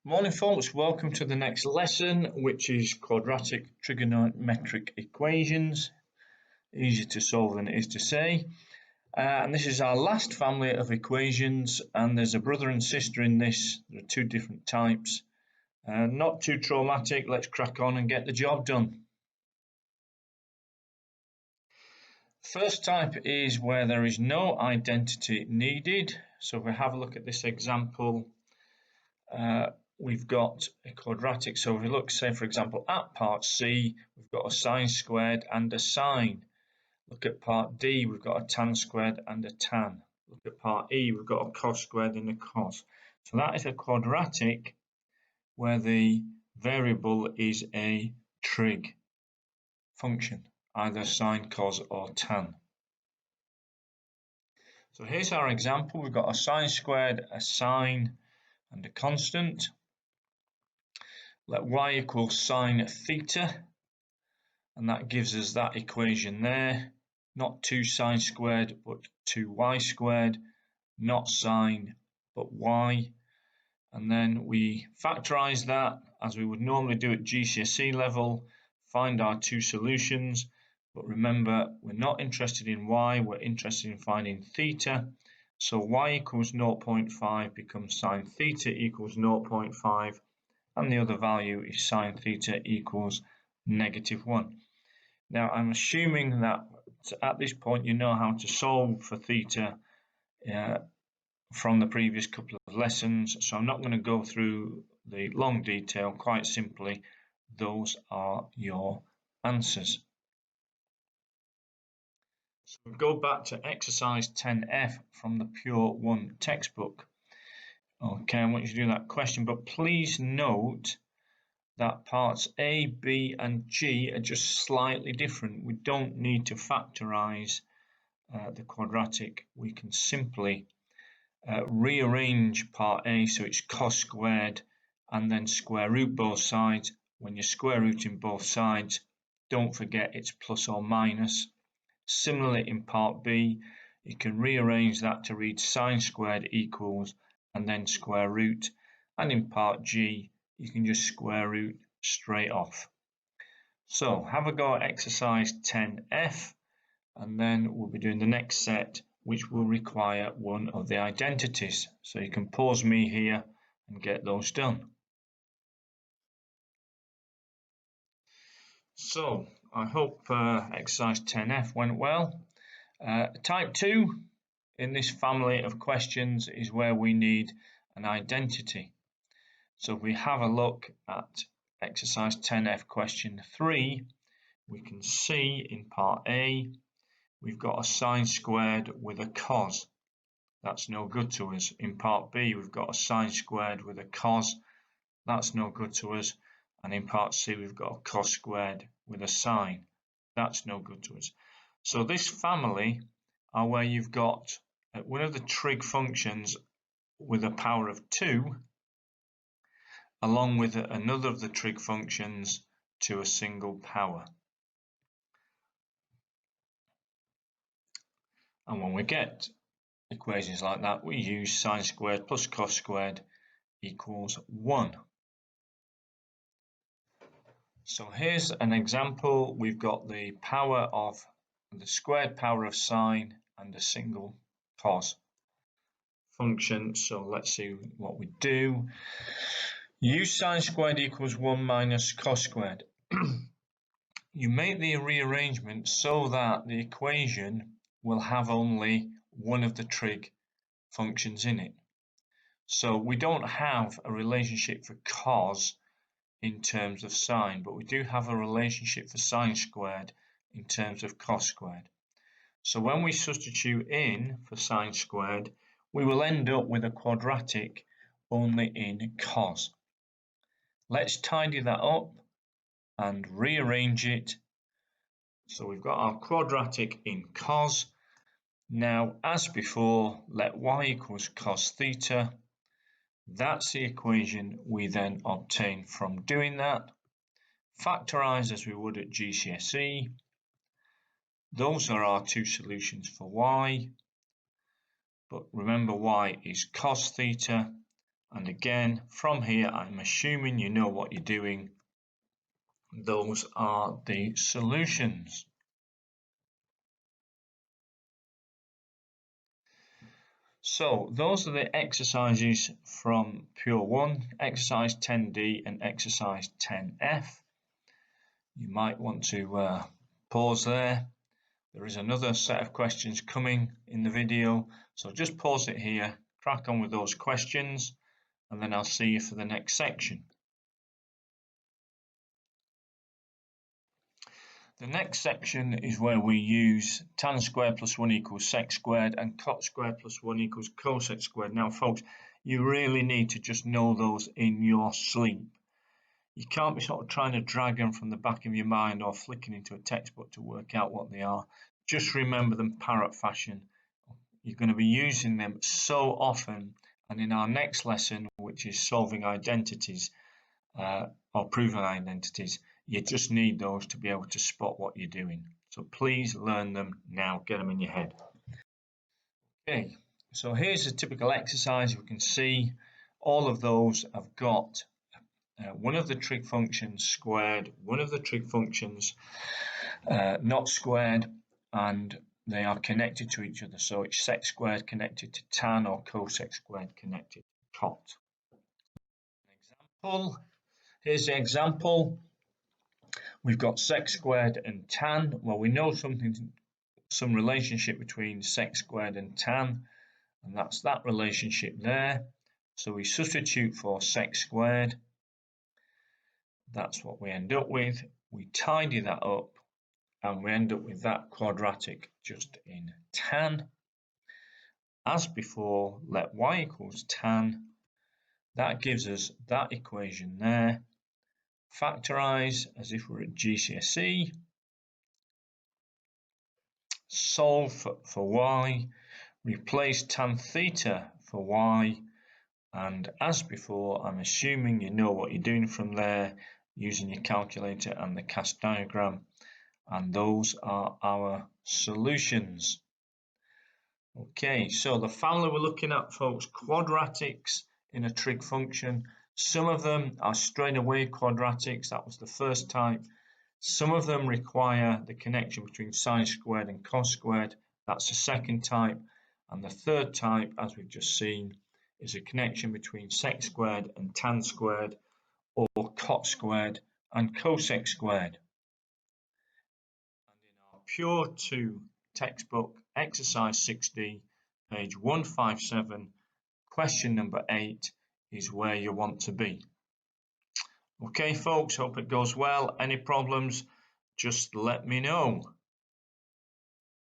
Morning folks, welcome to the next lesson, which is quadratic trigonometric equations. Easier to solve than it is to say. And this is our last family of equations, and there's a brother and sister in this. There are two different types. Not too traumatic, let's crack on and get the job done. First type is where there is no identity needed. So if we have a look at this example, we've got a quadratic. So if we look, say for example, at part C, we've got a sine squared and a sine. Look at part D, we've got a tan squared and a tan. Look at part E, we've got a cos squared and a cos. So that is a quadratic where the variable is a trig function, either sine, cos or tan. So here's our example. We've got a sine squared, a sine and a constant. Let y equal sine theta, and that gives us that equation there. Not 2 sine squared, but 2y squared. Not sine, but y. And then we factorize that as we would normally do at GCSE level, find our two solutions. But remember, we're not interested in y, we're interested in finding theta. So y equals 0.5 becomes sine theta equals 0.5. And the other value is sine theta equals -1. Now I'm assuming that at this point you know how to solve for theta from the previous couple of lessons, so I'm not going to go through the long detail. Quite simply, those are your answers. So we go back to exercise 10F from the Pure 1 textbook. Okay, I want you to do that question, but please note that parts A, B and G are just slightly different. We don't need to factorize the quadratic. We can simply rearrange part A so it's cos squared and then square root both sides. When you're square rooting both sides, don't forget it's plus or minus. Similarly in part B, you can rearrange that to read sine squared equals and then square root, and in part G you can just square root straight off. So have a go at exercise 10F, and then we'll be doing the next set, which will require one of the identities. So you can pause me here and get those done. So I hope exercise 10F went well. Type 2 in this family of questions is where we need an identity. So if we have a look at exercise 10F question 3, we can see in part A, we've got a sine squared with a cos. That's no good to us. In part B, we've got a sine squared with a cos. That's no good to us. And in part C, we've got a cos squared with a sine. That's no good to us. So this family are where you've got one of the trig functions with a power of 2, along with another of the trig functions to a single power. And when we get equations like that, we use sine squared plus cos squared equals 1. So here's an example. We've got the power of the squared power of sine and a single cos function. So let's see what we do. Use sine squared equals 1 minus cos squared. You make the rearrangement so that the equation will have only one of the trig functions in it. So we don't have a relationship for cos in terms of sine, but we do have a relationship for sine squared in terms of cos squared. So when we substitute in for sine squared, we will end up with a quadratic only in cos. Let's tidy that up and rearrange it. So we've got our quadratic in cos. Now, as before, let y equals cos theta. That's the equation we then obtain from doing that. Factorize as we would at GCSE. Those are our two solutions for y. But remember, y is cos theta, And again, from here, I'm assuming you know what you're doing. Those are the solutions. So those are the exercises from Pure 1, exercise 10D and exercise 10F. You might want to pause there. There is another set of questions coming in the video, so just pause it here, crack on with those questions, and then I'll see you for the next section. The next section is where we use tan squared plus 1 equals sec squared and cot squared plus 1 equals cosec squared. Now, folks, you really need to just know those in your sleep. You can't be sort of trying to drag them from the back of your mind or flicking into a textbook to work out what they are. Just remember them parrot fashion. You're going to be using them so often, and in our next lesson, which is solving identities or proving identities, you just need those to be able to spot what you're doing. So please learn them now, get them in your head. Okay, so here's a typical exercise. We can see all of those have got one of the trig functions squared, one of the trig functions not squared, and they are connected to each other. So it's sec squared connected to tan or cosec squared connected to cot. Example. Here's the example. We've got sec squared and tan. Well, we know some relationship between sec squared and tan, and that's that relationship there. So we substitute for sec squared. That's what we end up with. We tidy that up, and we end up with that quadratic just in tan. As before, let y equals tan. That gives us that equation there. Factorize as if we're at GCSE. Solve for y. Replace tan theta for y. And as before, I'm assuming you know what you're doing from there using your calculator and the cast diagram. And those are our solutions. Okay, so the family we're looking at, folks, quadratics in a trig function. Some of them are straight away quadratics. That was the first type. Some of them require the connection between sine squared and cos squared. That's the second type. And the third type, as we've just seen, is a connection between sec squared and tan squared, or cot squared and cosec squared. And in our Pure 2 textbook, exercise 6D, page 157, question number 8 is where you want to be. Okay, folks, hope it goes well. Any problems, just let me know.